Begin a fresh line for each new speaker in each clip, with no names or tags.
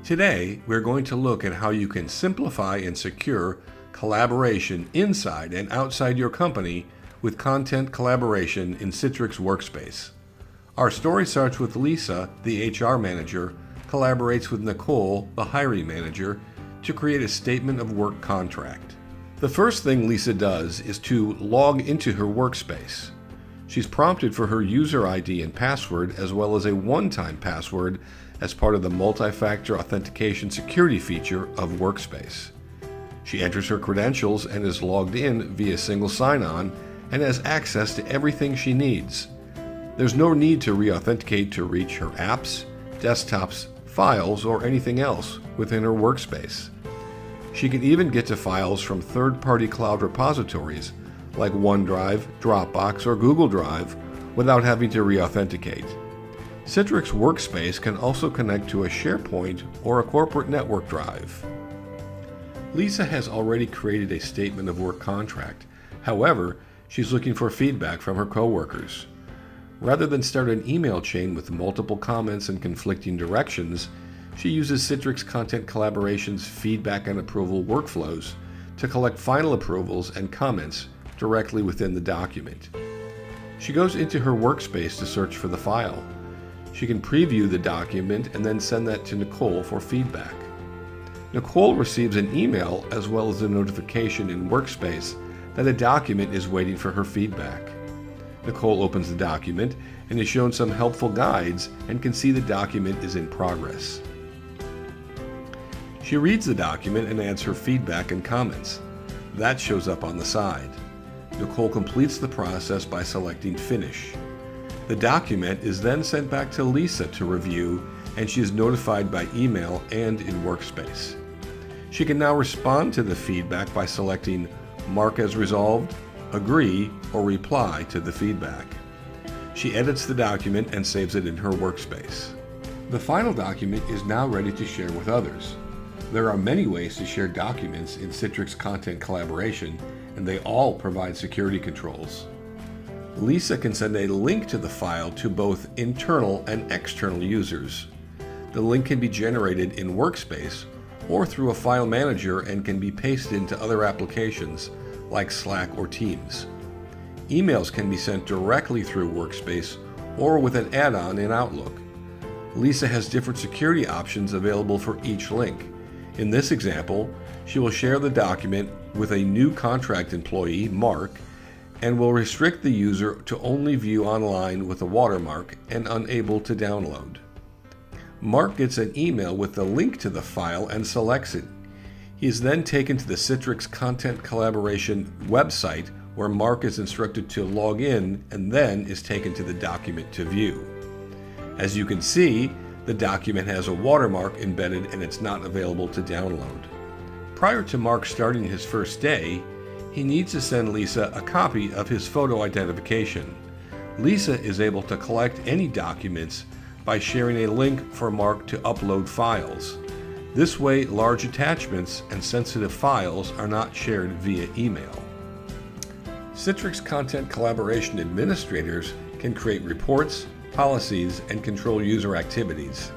Today, we're going to look at how you can simplify and secure collaboration inside and outside your company with content collaboration in Citrix Workspace. Our story starts with Lisa, the HR manager, collaborates with Nicole, the hiring manager, to create a statement of work contract. The first thing Lisa does is to log into her workspace. She's prompted for her user ID and password as well as a one-time password as part of the multi-factor authentication security feature of Workspace. She enters her credentials and is logged in via single sign-on and has access to everything she needs. There's no need to re-authenticate to reach her apps, desktops, files, or anything else within her workspace. She can even get to files from third-party cloud repositories like OneDrive, Dropbox, or Google Drive without having to re-authenticate. Citrix Workspace can also connect to a SharePoint or a corporate network drive. Lisa has already created a statement of work contract. However, she's looking for feedback from her coworkers. Rather than start an email chain with multiple comments and conflicting directions, she uses Citrix Content Collaboration's feedback and approval workflows to collect final approvals and comments directly within the document. She goes into her workspace to search for the file. She can preview the document and then send that to Nicole for feedback. Nicole receives an email as well as a notification in Workspace that a document is waiting for her feedback. Nicole opens the document and is shown some helpful guides and can see the document is in progress. She reads the document and adds her feedback and comments. That shows up on the side. Nicole completes the process by selecting Finish. The document is then sent back to Lisa to review, and she is notified by email and in Workspace. She can now respond to the feedback by selecting Mark as Resolved, Agree, or Reply to the feedback. She edits the document and saves it in her workspace. The final document is now ready to share with others. There are many ways to share documents in Citrix Content Collaboration, and they all provide security controls. Lisa can send a link to the file to both internal and external users. The link can be generated in Workspace or through a file manager and can be pasted into other applications like Slack or Teams. Emails can be sent directly through Workspace or with an add-on in Outlook. Lisa has different security options available for each link. In this example, she will share the document with a new contract employee, Mark, and will restrict the user to only view online with a watermark and unable to download. Mark gets an email with the link to the file and selects it. He is then taken to the Citrix Content Collaboration website where Mark is instructed to log in and then is taken to the document to view. As you can see, the document has a watermark embedded and it's not available to download. Prior to Mark starting his first day, he needs to send Lisa a copy of his photo identification. Lisa is able to collect any documents by sharing a link for Mark to upload files. This way, large attachments and sensitive files are not shared via email. Citrix Content Collaboration administrators can create reports, policies, and control user activities.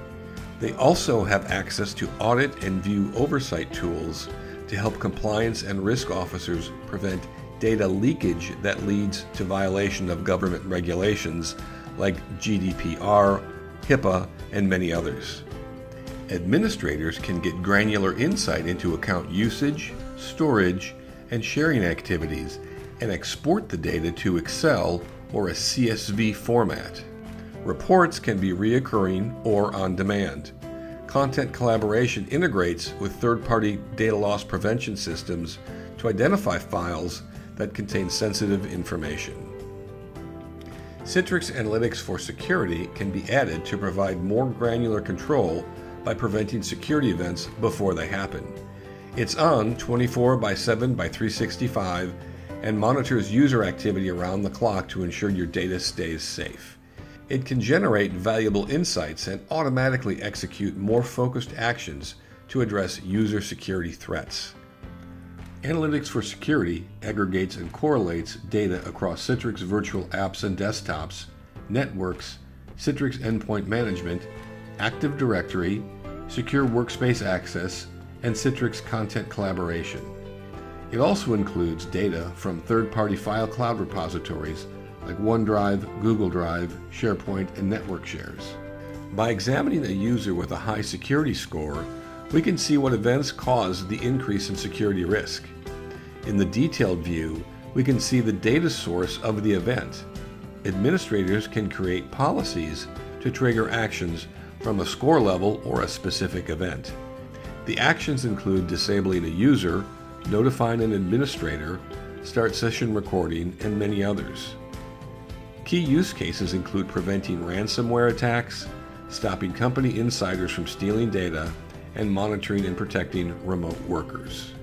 They also have access to audit and view oversight tools to help compliance and risk officers prevent data leakage that leads to violation of government regulations like GDPR, HIPAA, and many others. Administrators can get granular insight into account usage, storage, and sharing activities and export the data to Excel or a CSV format. Reports can be reoccurring or on demand. Content collaboration integrates with third-party data loss prevention systems to identify files that contain sensitive information. Citrix Analytics for Security can be added to provide more granular control by preventing security events before they happen. It's on 24/7/365 and monitors user activity around the clock to ensure your data stays safe. It can generate valuable insights and automatically execute more focused actions to address user security threats. Analytics for Security aggregates and correlates data across Citrix virtual apps and desktops, networks, Citrix Endpoint Management, Active Directory, secure workspace access, and Citrix content collaboration. It also includes data from third-party file cloud repositories like OneDrive, Google Drive, SharePoint, and network shares. By examining a user with a high security score, we can see what events caused the increase in security risk. In the detailed view, we can see the data source of the event. Administrators can create policies to trigger actions from a score level or a specific event. The actions include disabling a user, notifying an administrator, start session recording, and many others. Key use cases include preventing ransomware attacks, stopping company insiders from stealing data, and monitoring and protecting remote workers.